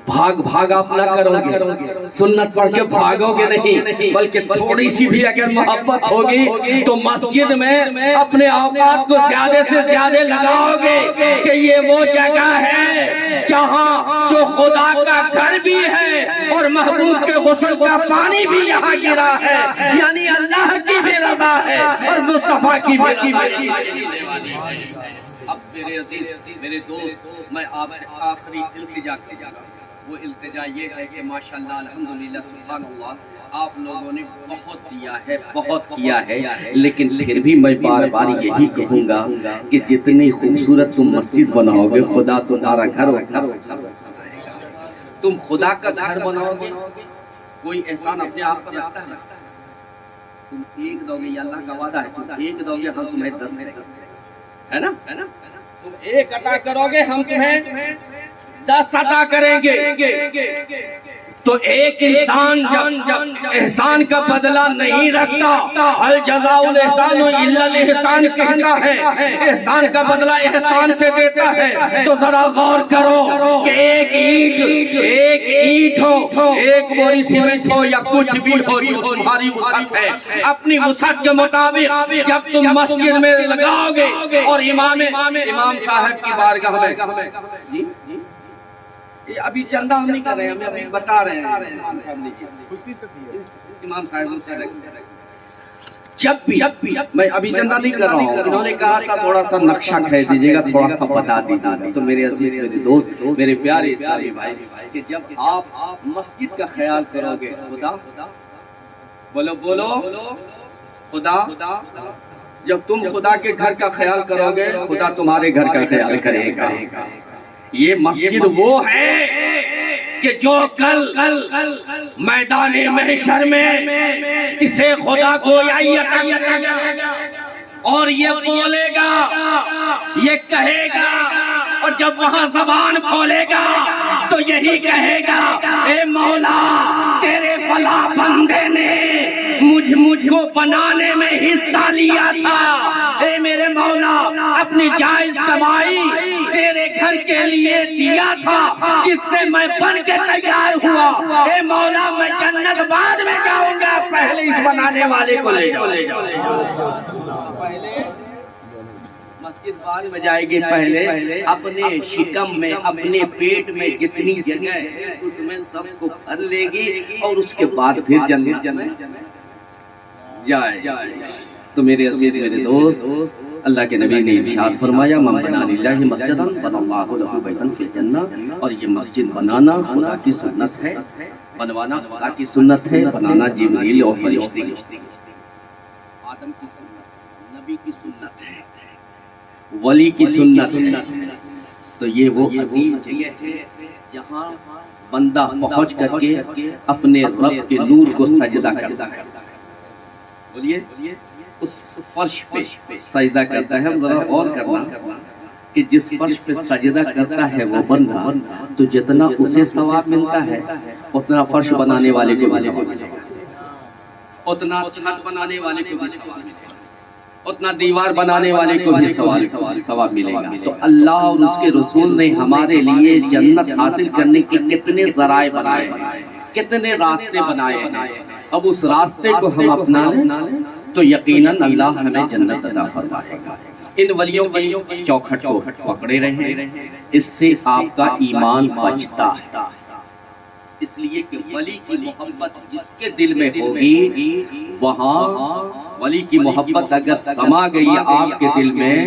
بھاگ آپ نہ کرو گے, سنت پڑھ کے بھاگو گے نہیں, بلکہ تھوڑی سی بھی اگر محبت ہوگی تو مسجد میں اپنے اوقات کو زیادہ سے زیادہ لگاؤ گے کہ یہ وہ جگہ ہے جہاں جو خدا کا گھر بھی ہے اور محبوب کے غسل کا پانی بھی یہاں گرا ہے, یعنی اللہ کی بھی رضا ہے اور مصطفیٰ کی بھی رضا ہے. اب میرے عزیز, میرے دوست, میں آپ سے آخری التجا کرتا ہوں. وہ التجا یہ ہے کہ ماشاءاللہ الحمدللہ سبحان اللہ آپ لوگوں نے بہت دیا ہے, بہت کیا ہے, لیکن پھر بھی میں بار بار یہی کہوں گا کہ جتنی خوبصورت تم مسجد بناؤ گے خدا تمہارا گھر تم خدا کا گھر بناؤ گے. کوئی احسان اپنے آپ پر رکھتا ہے؟ تم ایک دو گے, یہ اللہ کا وعدہ ہے, تم ایک دو گے ہم تمہیں 10 دیں گے, ہے نا, تم ایک عطا کرو گے ہم تمہیں 10 عطا کریں گے. تو ایک انسان جب احسان کا بدلہ نہیں رکھتا, الجزاء الاحسان الا الاحسان کہتا ہے, احسان کا بدلہ احسان سے دیتا ہے. تو ذرا غور کرو کہ ایک اینٹ ہو, ایک بوری سیمنٹ ہو یا کچھ بھی ہو جو تمہاری وسعت ہے, اپنی وسعت کے مطابق جب تم مسجد میں لگاؤ گے اور امام صاحب کی بارگاہ میں, جی ابھی چندہ ہم نہیں کر رہے ہیں, ہمیں ابھی بتا رہے ہیں امام صاحب نے, امام صاحب جب بھی میں ابھی چندہ نہیں کر رہا ہوں، انہوں نے کہا تھا تھوڑا سا نقشہ کھینچ دیجیے گا، تھوڑا سا بتا دیجیے. تو میرے عزیز میرے دوست میرے پیارے اسلامی بھائی کہ جب آپ مسجد کا خیال کرو گے، خدا بولو خدا، جب تم خدا کے گھر کا خیال کرو گے خدا تمہارے گھر کا خیال کرے گا. یہ مسجد وہ ہے کہ جو کل میدان محشر میں اسے خدا کو اور یہ بولے گا، یہ کہے گا، اور جب وہاں زبان کھولے گا تو یہی کہے گا، اے مولا تیرے فلاں بندے نے مجھ کو بنانے میں حصہ لیا تھا، اے میرے مولا اپنی جائز کمائی تیرے گھر کے لیے دیا تھا جس سے میں بن کے تیار ہوا، اے مولا میں جنت بعد میں جاؤں گا، پہلے اس بنانے والے کو لے جاؤ. مسجد بعد میں جائے گی، پہلے اپنے شکم میں اپنے پیٹ میں جتنی جگہ ہے اس میں سب کو بھر لے گی اور اس کے بعد پھر جنت جائے. تو میرے عزیز میرے دوست اللہ کے نبی نے ارشاد فرمایا، من بنا للہ مسجدا بنى اللہ لہ بیتا فی الجنہ، اور یہ مسجد بنانا خدا کی سنت ہے، بنوانا خدا کی سنت ہے، بنانا جبریل اور فرشتے کی، آدم کی سنت، نبی کی سنت ہے، ولی کی سنت ہے. تو یہ وہ عظیم جگہ ہے جہاں بندہ پہنچ کر کے اپنے رب کے نور کو سجدہ کرتا ہے. بولیے اس فرش پہ سجدہ کرتا ہے. ذرا اور کرنا کہ جس فرش پہ سجدہ کرتا ہے وہ بندہ، تو جتنا اسے ثواب ملتا ہے اتنا فرش بنانے والے کو بھی ثواب ملے گا، اتنا چھت بنانے والے کو بھی ثواب ملے گا، اتنا دیوار بنانے والے کو بھی ثواب ملے گا. تو اللہ اور اس کے رسول نے ہمارے لیے جنت حاصل کرنے کے کتنے ذرائع بنائے، کتنے راستے بنائے ہیں. اب اس راستے کو ہم اپنا لیں تو یقیناً اللہ ہمیں جنت عطا فرمائے گا. ان ولیوں کی چوکھٹ کو پکڑے رہیں، اس سے آپ کا ایمان بچتا ہے. اس لیے کہ ولی کی محبت جس کے دل میں ہوگی، وہاں ولی کی محبت اگر سما گئی آپ کے دل میں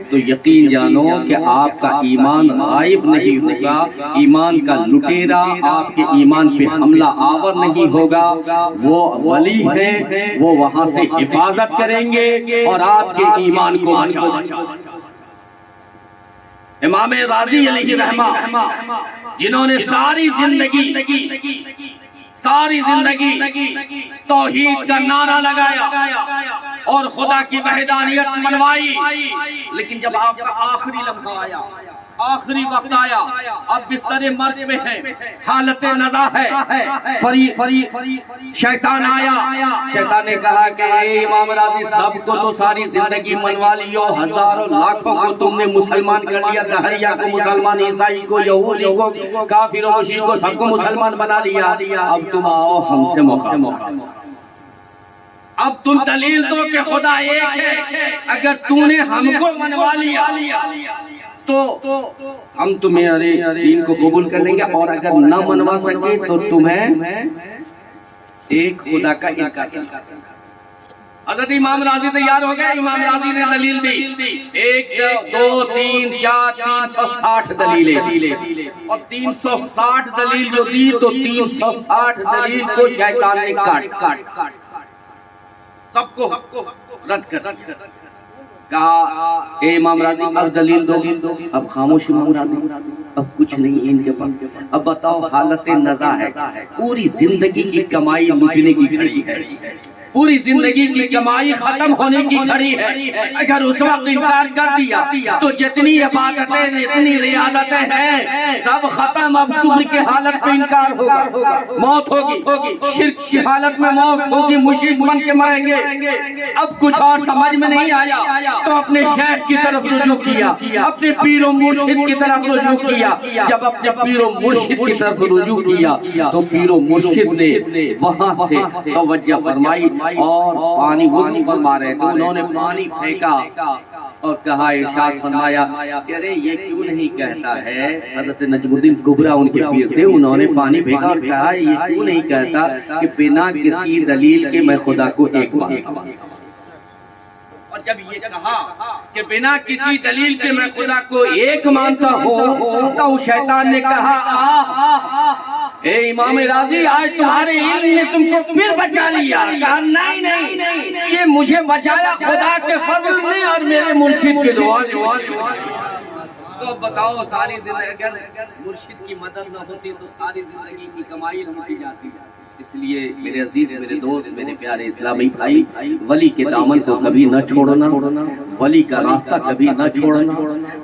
تو یقین جانو کہ آپ کا ایمان غائب نہیں ہوگا، ایمان کا لٹیرا آپ کے ایمان پہ حملہ آور نہیں ہوگا. وہ ولی ہیں، وہ وہاں سے حفاظت کریں گے اور آپ کے ایمان کو بچائیں گے. امام راضی علیہ رحمہ جنہوں نے ساری زندگی توحید کا نعرہ لگایا اور خدا کی وحدانیت منوائی، لیکن جب آپ کا آخری لمحہ آیا، آخری وقت آیا، اب بستر مرگ میں ہے، حالت نزا ہے، شیطان آیا، شیطان نے کہا کہ اے امام راضی سب کو تو ساری زندگی منوا لیو، ہزاروں لاکھوں کو تم نے مسلمان کر لیا، دہریہ کو مسلمان، عیسائی کو، یہودی کو، کافر و مشرک کو، سب کو مسلمان بنا لیا، اب تم آؤ ہم سے موقع، اب تم دلیل دو کہ خدا ایک ہے. اگر تو نے ہم کو منوا لیا تو ہم تمہارے دین کو قبول کر لیں گے، اور اگر نہ منوا سکے تو تمہیں ایک خدا کا انکار کرنا. حضرت امام راضی تیار ہو گئے. امام راضی نے دلیل دی، 1 2 3 4 360 دلیلیں، اور 360 دلیل جو دی تو 360 دلیل کو شیطان نے کاٹ سب کو رد کر کہا، اے امام راضی اب دلیل دو. اب خاموش امام راضی، اب کچھ نہیں ان کے پاس. اب بتاؤ حالت نزا ہے، پوری زندگی کی کمائی لوٹنے کی گھڑی ہے، پوری زندگی کی کمائی ختم ہونے کی گھڑی ہے. اگر اس وقت انکار کر دیا تو جتنی عبادتیں جتنی ریاضتیں ہیں سب ختم. اب کفر کی حالت میں انکار ہوگا، موت ہوگی، شرک کی حالت میں موت ہوگی، مشرک بن کے مریں گے. اب کچھ اور سمجھ میں نہیں آیا تو اپنے شیخ کی طرف رجوع کیا، اپنے پیر و مرشد کی طرف رجوع کیا. جب اپنے پیر و مرشد کی طرف رجوع کیا تو پیر و مرشد نے وہاں سے توجہ فرمائی اور پانی وضو فرما رہے تھے، انہوں نے پانی پھینکا اور کہا، ارشاد فرمایا کہ ارے یہ کیوں نہیں کہتا ہے. حضرت نجم الدین کبرا ان کے پیر تھے، انہوں نے پانی پھینکا اور کہا یہ کیوں نہیں کہتا کہ بنا کسی دلیل کے میں خدا کو ایک مانتا ہوں. جب یہ کہا کہ بنا کسی دلیل کے میں خدا کو ایک مانتا ہوں تو شیطان نے کہا اے امام راضی آج تمہارے علم نے تم کو پھر بچا لیا. کہا نہیں یہ مجھے بچایا خدا کے فضل نے اور میرے مرشد کے دعا نے. تو بتاؤ ساری زندگی اگر مرشد کی مدد نہ ہوتی تو ساری زندگی کی کمائی رک جاتی. اس لیے میرے عزیز میرے دوست میرے پیارے اسلامی بھائی ولی کے دامن کو کبھی نہ چھوڑنا, ولی کا راستہ کبھی نہ چھوڑنا,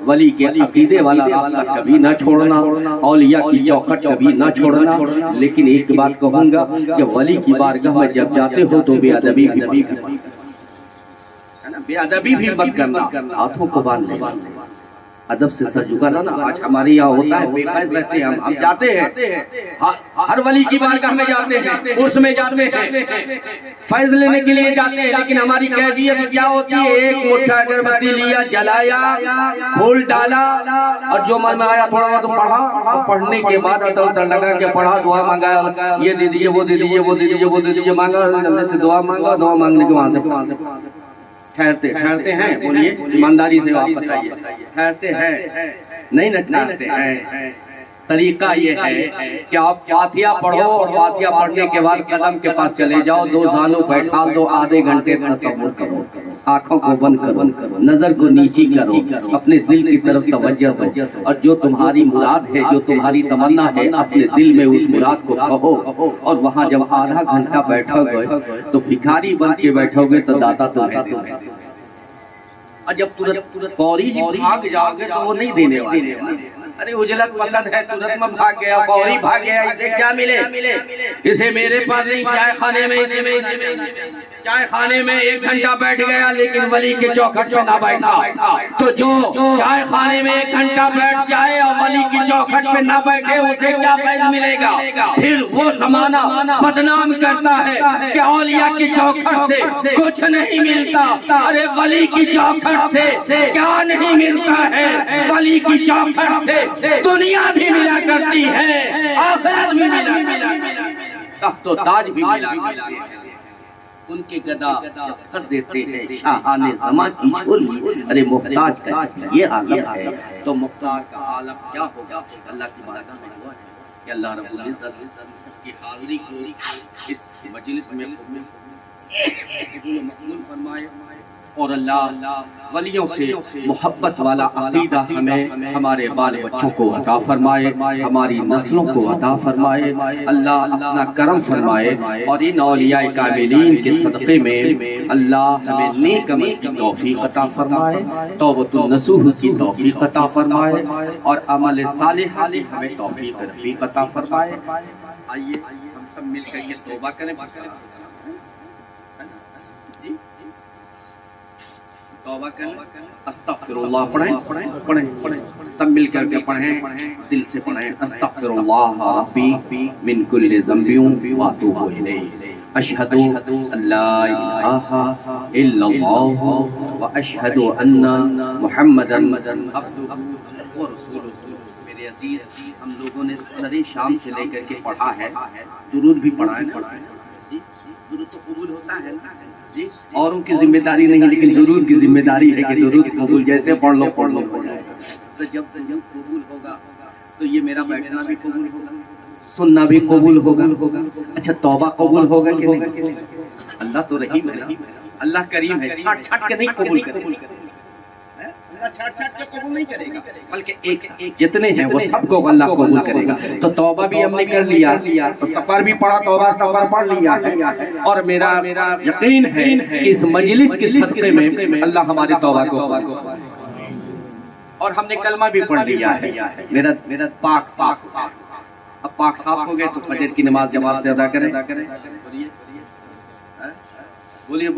ولی کے عقیدے والا راستہ کبھی نہ چھوڑنا, اولیاء کی چوکھٹ کبھی نہ چھوڑنا. لیکن ایک بات کہوں گا کہ ولی کی بارگاہ میں جب جاتے ہو تو بے ادبی بھی مت کرنا, ہاتھوں کو باندھ لینا, ادب سے سر جھکانا نا. آج ہمارے یہاں ہوتا ہے بے فیض رہتے ہیں, ہم جاتے ہیں ہر ولی کی بارگاہ میں جاتے ہیں, عرس میں جاتے ہیں, فیض لینے کے لیے جاتے ہیں, لیکن ہماری کیفیت کیا ہوتی ہے؟ ایک مٹھا اگربتی لیا, جلایا, پھول ڈالا اور جو من میں آیا تھوڑا بہت پڑھا, اور پڑھنے کے بعد اتر لگا کہ پڑھا, دعا مانگا, یہ دے دیجیے وہ دے دیجیے وہ دے دیجیے وہ دے دیجیے, مانگا جلدی سے دعا مانگا, دعا مانگنے کے وہاں سے ٹھہرتے ہیں. بولیے ایمانداری سے آپ بتائیے, ٹھہرتے ہیں نہیں نہ ٹھہرتے ہیں. طریقہ یہ ہے کہ آپ فاتحہ پڑھو اور فاتحہ پڑھنے کے بعد قدم کے پاس چلے جاؤ, دو زانو بیٹھا دو, آدھے گھنٹے تصور کرو, آنکھوں کو بند کرو, نظر کو نیچی کرو, اپنے دل کی طرف توجہ دو, اور جو تمہاری مراد ہے جو تمہاری تمنا ہے اپنے دل میں اس مراد کو کہو. اور وہاں جب آدھا گھنٹہ بیٹھو گے تو بھکاری بن کے بیٹھو گے تو داتا تمہیں, اور جب ترنت فوری ہی بھاگ جاؤ گے تو وہ نہیں دینے والے. ارے اجلت پسند ہے, ترنت میں بھاگ گیا, فوری بھاگ گیا, اسے کیا ملے؟ اسے میرے پاس نہیں, چائے خانے میں چائے خانے میں 1 گھنٹہ بیٹھ گیا لیکن ولی کے چوکھٹ پہ نہ بیٹھا. تو جو چائے خانے میں 1 گھنٹہ بیٹھ جائے اور ولی کی چوکھٹ پہ نہ بیٹھے اسے کیا فیض ملے گا؟ پھر وہ زمانہ بدنام کرتا ہے کہ اولیاء کی چوکھٹ سے کچھ نہیں ملتا. ارے ولی کی چوکھٹ سے کیا نہیں ملتا ہے؟ ولی کی چوکھٹ سے دنیا بھی ملا کرتی ہے, آخرت بھی ملا کرتی ہے, تخت و تاج بھی ملا کرتی ہے. ان کے گدا کر دیتے ہیں شاہان زمان کی جھولی, ارے محتاج کا یہ عالم ہے تو محتاج کا عالم کیا ہوگا؟ اللہ کی بارگاہ میں دعا ہے کہ اللہ رب العزت کی حاضری کو اس مجلس میں قبول مقبول فرمائے, اور اللہ ولیوں سے محبت والا عقیدہ ہمیں ہمارے بال بچوں کو عطا فرمائے, ہماری نسلوں کو عطا فرمائے. اللہ اپنا کرم فرمائے اور ان اولیاء کاملین کے صدقے میں اللہ ہمیں نیک عمل کی توفیق عطا فرمائے, توبۃ النصوح کی توفیق عطا فرمائے, اور عمل صالح ہمیں توفیق رفیق عطا فرمائے. آئیے ہم سب مل کر یہ توبہ کریں. توبہ کریں, استغفر اللہ پڑھیں, سب مل کر کے پڑھیں, دل سے پڑھیں. استغفر اللہ ربی من کل ذنب واتوب الیہ, اشہد ان لا الہ الا اللہ واشہد ان محمدا عبدہ ورسولہ. میرے عزیز ہم لوگوں نے سر شام سے لے کر کے پڑھا ہے, درود بھی پڑھا ہے. درود تو قبول ہوتا ہے نا, اوروں کی ذمہ داری نہیں, لیکن درود کی ذمہ داری ہے کہ درود قبول جیسے پڑھ لو ہو جائے. تو جب قبول ہوگا تو یہ میرا بیٹھنا بھی قبول ہوگا, سننا بھی قبول ہوگا. اچھا توبہ قبول ہوگا کہ نہیں؟ اللہ تو رحیم ہے, اللہ کریم ہے, چھٹ کے نہیں قبول کرے گا, چھٹ کے قبول نہیں کرے گا, بلکہ ایک جتنے ہیں وہ سب کو اللہ قبول کرے گا. تو توبہ بھی ہم نے کر لیا, استغفار بھی پڑھا, توبہ استغفار پڑھ لیا ہے, اور میرا یقین ہے کہ اس مجلس کے صدقے میں اللہ ہماری توبہ کو, اور ہم نے کلمہ بھی پڑھ لیا ہے, میرا پاک صاف. اب پاک صاف ہو گئے تو فجر کی نماز جماعت سے ادا کریں. بولیے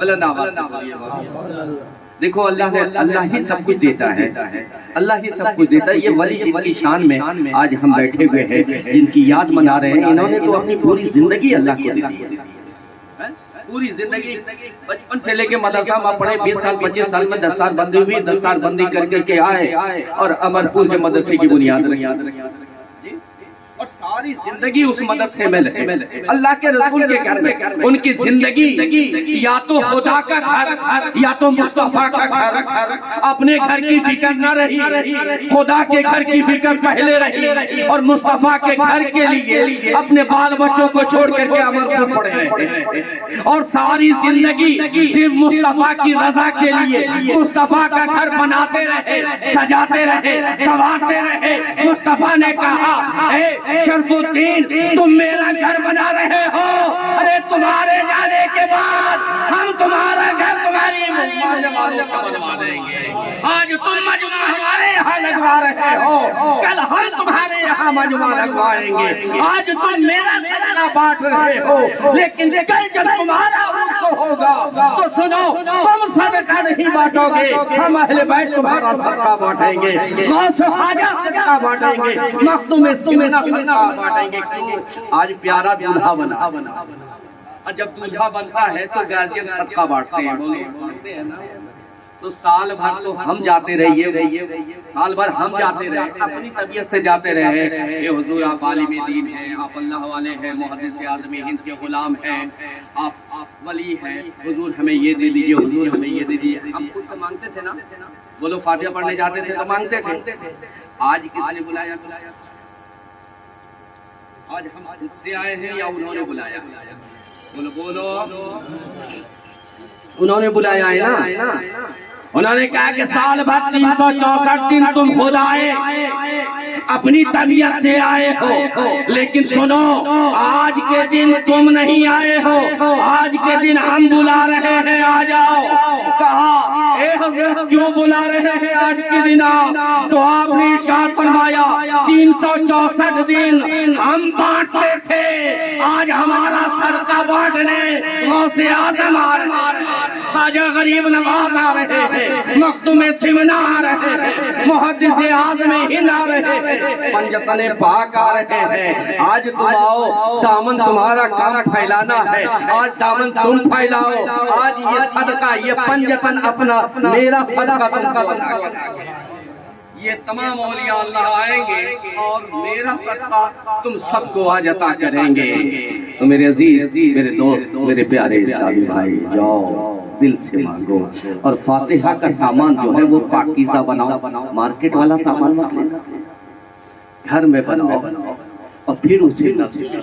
بلند آواز سے. دیکھو اللہ ہی سب کچھ دیتا ہے, اللہ ہی سب کچھ دیتا ہے. یہ ولی جن کی شان میں آج ہم بیٹھے ہوئے ہیں, جن کی یاد منا رہے ہیں, انہوں نے تو اپنی پوری زندگی اللہ کو دی دی, پوری زندگی بچپن سے لے کے مدرسہ میں پڑھے, 20 سال 25 سال میں دستار بندی ہوئی, دستار بندی کر کے آئے اور امرپور کے مدرسے کی بنیاد رکھی, اور ساری زندگی اس مدرسے میں لگے، اللہ کے رسول کے گھر میں ان کی زندگی یا تو خدا کا گھر یا تو مصطفیٰ کا گھر، اپنے گھر کی فکر نہ رہی، خدا کے گھر کی فکر پہلے رہی، اور مصطفیٰ کے گھر کے لیے اپنے بال بچوں کو چھوڑ کر کے عمل پر پڑے رہے، اور ساری زندگی صرف مصطفیٰ کی رضا کے لیے مصطفیٰ کا گھر بناتے رہے، سجاتے رہے، سنوارتے رہے۔ مصطفیٰ نے کہا اے شرف الدین تم میرا گھر بنا رہے ہو، ارے تمہارے جانے کے بعد ہم تمہارا گھر تمہاری مہمانوں سے بنوا دیں گے۔ آج تم مجمع ہمارے یہاں لگوا رہے ہو، کل ہم تمہارے یہاں مجمع لگوائیں گے۔ آج تم میرا صدقہ بانٹ رہے ہو، لیکن کل جب تمہارا عرس ہوگا تو سنو، تم صدقہ نہیں بانٹو گے، ہم اہل بیت تمہارا صدقہ بانٹیں گے، غوث حاجہ صدقہ بانٹیں گے، مخدوم سمنہ صدقہ بانٹیں گے۔ کیوں؟ آج پیارا دلہا بنا، اور جب دلہا بنتا ہے تو گارجین صدقہ بانٹتے ہیں، بولتے ہیں نا۔ تو سال بھر تو ہم جاتے رہیے، سال بھر ہم جاتے رہے، اپنی طبیعت سے جاتے رہے۔ اے حضور آپ عالم دین ہیں، آپ اللہ والے ہیں، محدث اعظم ہند کے غلام ہیں، آپ ولی ہیں، حضور ہمیں یہ دے دیجئے، حضور ہمیں یہ دے دیجئے۔ ہم خود سے مانگتے تھے نا، وہ لوگ فاتحہ پڑھنے جاتے تھے تو مانگتے تھے۔ آج کس نے بلایا؟ آج ہم خود سے آئے ہیں یا انہوں نے بلایا؟ بولو انہوں نے بلایا ہے نا۔ انہوں نے کہا کہ سال بھر 364 دن تم خود آئے، اپنی طبیعت سے آئے ہو، لیکن سنو آج کے دن تم نہیں آئے ہو، آج کے دن ہم بلا رہے ہیں، آ جاؤ۔ کہا اے حضرت کیوں بلا رہے ہیں آج کے دن؟ تو آپ نے ارشاد فرمایا 364 دن ہم بانٹتے تھے، آج ہمارا صدقہ بانٹنے غوث اعظم آ رہے ہیں، خواجہ غریب نواز آ رہے ہیں، مخدوم سمنہ آ رہے ہیں، محدث اعظم ہند آ رہے ہیں، پنجتن پاک آ رہے ہیں۔ آج تم آؤ، دامن تمہارا کام پھیلانا ہے، آج دامن تم پھیلاؤ، آج یہ صدقہ، یہ پنجتن اپنا میرا صدقہ تم کو عطا کریں گے۔ یہ تمام اولیاء اللہ آئیں گے اور میرا صدقہ تم سب کو آج عطا کریں گے۔ تو میرے عزیز، میرے دوست، میرے پیارے اسلامی بھائی، جاؤ دل سے مانگو، اور فاتحہ کا سامان جو ہے وہ پاکیزہ بناؤ، مارکیٹ والا سامان مت لینا، گھر میں بناؤ، اور پھر اسے نصیب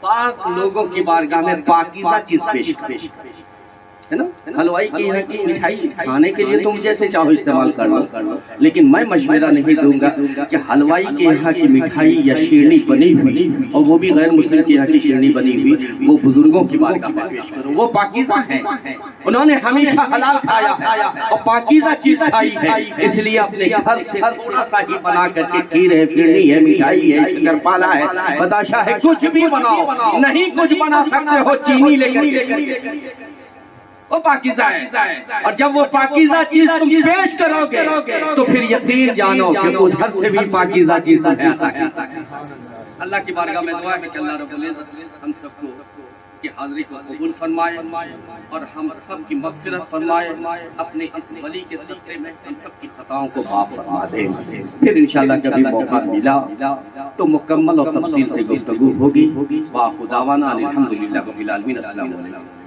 پاک لوگوں کی بارگاہ میں پاکیزہ چیز پیش ہے نا۔ حلوائی کی یہاں کی مٹھائی کھانے کے لیے تم جیسے چاہو استعمال کر لو، لیکن میں مشورہ نہیں دوں گا کہ حلوائی کے یہاں کی مٹھائی یا شیرنی بنی ہوئی، اور وہ بھی غیر مسلم کے یہاں کی شیرنی بنی ہوئی، وہ بزرگوں کی بارگاہ میں پیش کرو، وہ پاکیزہ ہے، انہوں نے ہمیشہ حلال کھایا اور پاکیزہ چیز کھائی ہے، اس لیے اپنے گھر سے تھوڑا سا ہی بنا کر کے کھیر ہے، شیرنی ہے، مٹھائی ہے، شکرپالا ہے، بتاشا ہے، کچھ بھی بناؤ، نہیں کچھ بنا سکتے ہو چینی لے کر کے، وہ پاکیزہ ہے، اور جب وہ پاکیزہ چیز تم پیش کرو گے تو پھر یقین جانو کہ ادھر سے بھی پاکیزہ چیز تمہیں عطا کرتا ہے۔ اللہ کی بارگاہ میں دعا ہے کہ اللہ رب العزت ہم سب کو کی حاضری کو قبول فرمائے اور ہم سب کی مغفرت فرمائے، اپنے اس ولی کے صدقے میں ہم سب کی خطاؤں کو معاف فرما دے۔ پھر انشاءاللہ کبھی موقع ملا تو مکمل اور تفصیل سے گفتگو ہوگی۔ وآخر دعوانا الحمدللہ رب العالمین۔ السلام علیکم۔